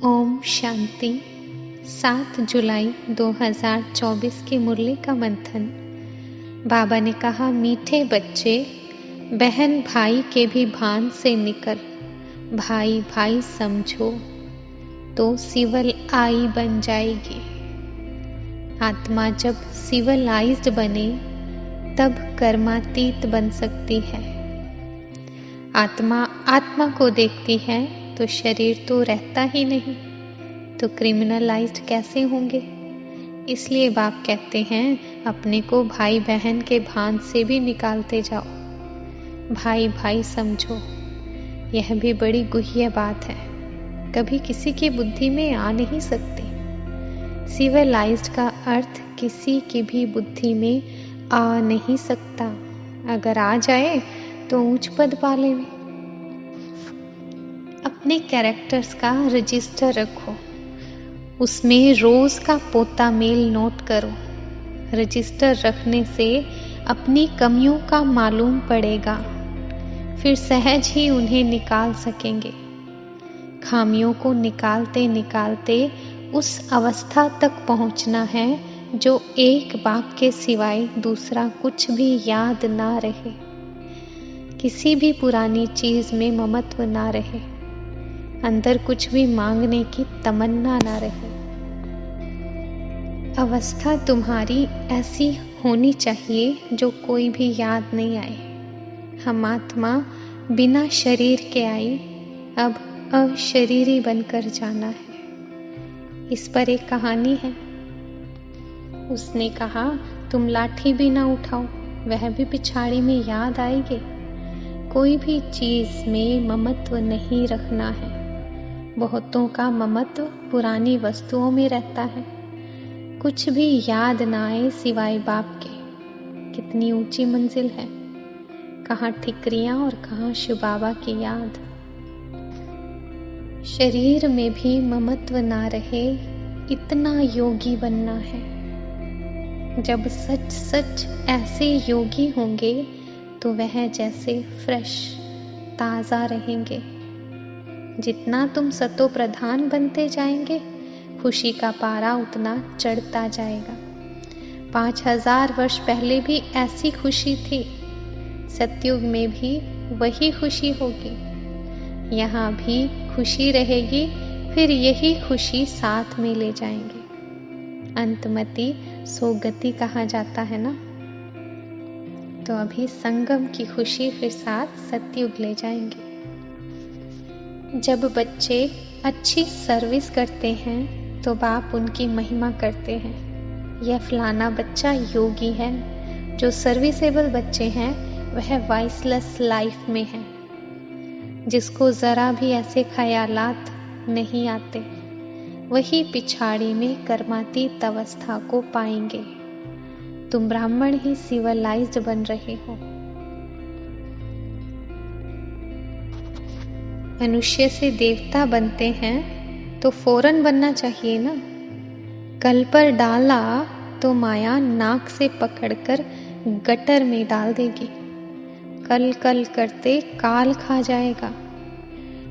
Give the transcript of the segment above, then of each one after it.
ओम शांति। 7 जुलाई 2024 की मुरली का मंथन। बाबा ने कहा, मीठे बच्चे, बहन भाई के भी भान से निकल, भाई भाई समझो तो सिविल आई बन जाएगी। आत्मा जब सिविलाइज्ड बने तब कर्मातीत बन सकती है। आत्मा को देखती है तो शरीर तो रहता ही नहीं, तो क्रिमिनलाइज्ड कैसे होंगे। इसलिए बाप कहते हैं, अपने को भाई बहन के भान से भी निकालते जाओ, भाई भाई समझो। यह भी बड़ी गुह्य बात है, कभी किसी की बुद्धि में आ नहीं सकती। सिविलाइज्ड का अर्थ किसी की भी बुद्धि में आ नहीं सकता। अगर आ जाए तो ऊंच पद पा लेवे। अपने कैरेक्टर्स का रजिस्टर रखो, उसमें रोज का पोता मेल नोट करो। रजिस्टर रखने से अपनी कमियों का मालूम पड़ेगा, फिर सहज ही उन्हें निकाल सकेंगे। खामियों को निकालते निकालते उस अवस्था तक पहुंचना है जो एक बाप के सिवाय दूसरा कुछ भी याद ना रहे, किसी भी पुरानी चीज में ममत्व ना रहे, अंदर कुछ भी मांगने की तमन्ना ना रहे। अवस्था तुम्हारी ऐसी होनी चाहिए जो कोई भी याद नहीं आए। हम आत्मा बिना शरीर के आई, अब अशरीरी बनकर जाना है। इस पर एक कहानी है। उसने कहा, तुम लाठी भी ना उठाओ, वह भी पिछाड़ी में याद आएगी। कोई भी चीज में ममत्व नहीं रखना है। बहुतों का ममत्व पुरानी वस्तुओं में रहता है। कुछ भी याद ना आए सिवाय बाप के। कितनी ऊंची मंजिल है, कहाँ ठिकरियां और कहाँ शिव बाबा की याद। शरीर में भी ममत्व ना रहे, इतना योगी बनना है। जब सच सच ऐसे योगी होंगे तो वह जैसे फ्रेश ताजा रहेंगे। जितना तुम सतो प्रधान बनते जाएंगे, खुशी का पारा उतना चढ़ता जाएगा। 5000 वर्ष पहले भी ऐसी खुशी थी, सतयुग में भी वही खुशी होगी। यहाँ भी खुशी रहेगी, फिर यही खुशी साथ में ले जाएंगे। अंतमति सोगति कहा जाता है ना। तो अभी संगम की खुशी फिर साथ सतयुग ले जाएंगे। जब बच्चे अच्छी सर्विस करते हैं तो बाप उनकी महिमा करते हैं। यह फलाना बच्चा योगी है। जो सर्विसेबल बच्चे हैं वह वाइसलेस लाइफ में है, जिसको जरा भी ऐसे ख्यालात नहीं आते, वही पिछाड़ी में कर्मातीत अवस्था को पाएंगे। तुम ब्राह्मण ही सिविलाइज्ड बन रहे हो। मनुष्य से देवता बनते हैं तो फौरन बनना चाहिए ना। कल पर डाला तो माया नाक से पकड़कर गटर में डाल देगी। कल कल करते काल खा जाएगा।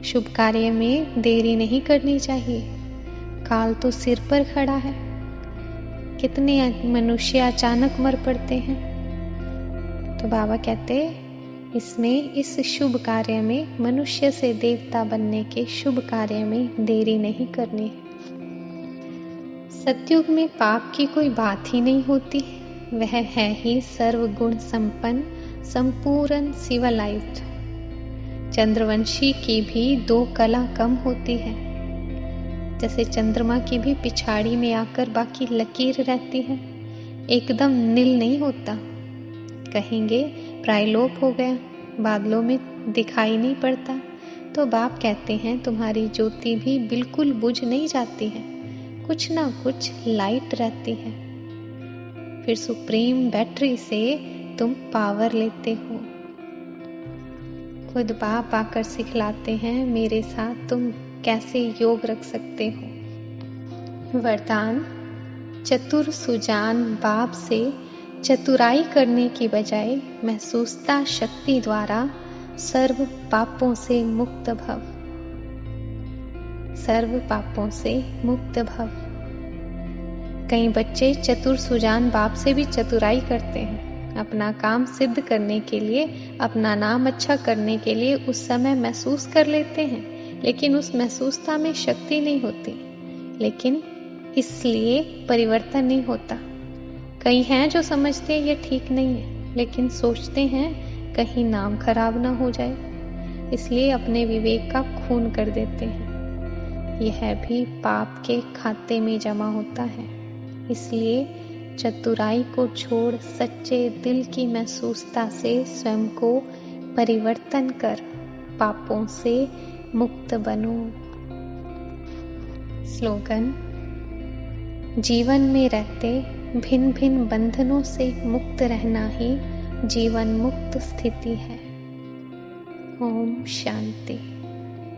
शुभ कार्य में देरी नहीं करनी चाहिए, काल तो सिर पर खड़ा है। कितने मनुष्य अचानक मर पड़ते हैं। तो बाबा कहते, इसमें इस शुभ कार्य में, मनुष्य से देवता बनने के शुभ कार्य में देरी नहीं करनी है। सतयुग में पाप की कोई बात ही नहीं होती। वह है ही सर्वगुण संपन्न, संपूर्ण सिविलाइज्ड। चंद्रवंशी की भी 2 कला कम होती है। जैसे चंद्रमा की भी पिछाड़ी में आकर बाकी लकीर रहती है, एकदम नील नहीं होता। कहेंगे प्रायलोप हो गया, बादलों में दिखाई नहीं पड़ता। तो बाप कहते हैं, तुम्हारी ज्योति भी बिल्कुल बुझ नहीं जाती है, कुछ ना कुछ लाइट रहती है। फिर सुप्रीम बैटरी से तुम पावर लेते हो। खुद बाप आकर सिखलाते हैं, मेरे साथ तुम कैसे योग रख सकते हो। वरदान, चतुर सुजान बाप से चतुराई करने की बजाय महसूसता शक्ति द्वारा सर्व पापों से मुक्त भव। सर्व पापों से मुक्त भव। कई बच्चे चतुर सुजान बाप से भी चतुराई करते हैं। अपना काम सिद्ध करने के लिए, अपना नाम अच्छा करने के लिए उस समय महसूस कर लेते हैं, लेकिन उस महसूसता में शक्ति नहीं होती, लेकिन इसलिए परिवर्तन नहीं होता। कई हैं जो समझते हैं ये ठीक नहीं है, लेकिन सोचते हैं कहीं नाम खराब ना हो जाए, इसलिए अपने विवेक का खून कर देते हैं। यह भी पाप के खाते में जमा होता है। इसलिए चतुराई को छोड़ सच्चे दिल की महसूसता से स्वयं को परिवर्तन कर पापों से मुक्त बनो। स्लोगन: जीवन में रहते भिन्न भिन्न बंधनों से मुक्त रहना ही जीवन मुक्त स्थिति है। ओम शांति।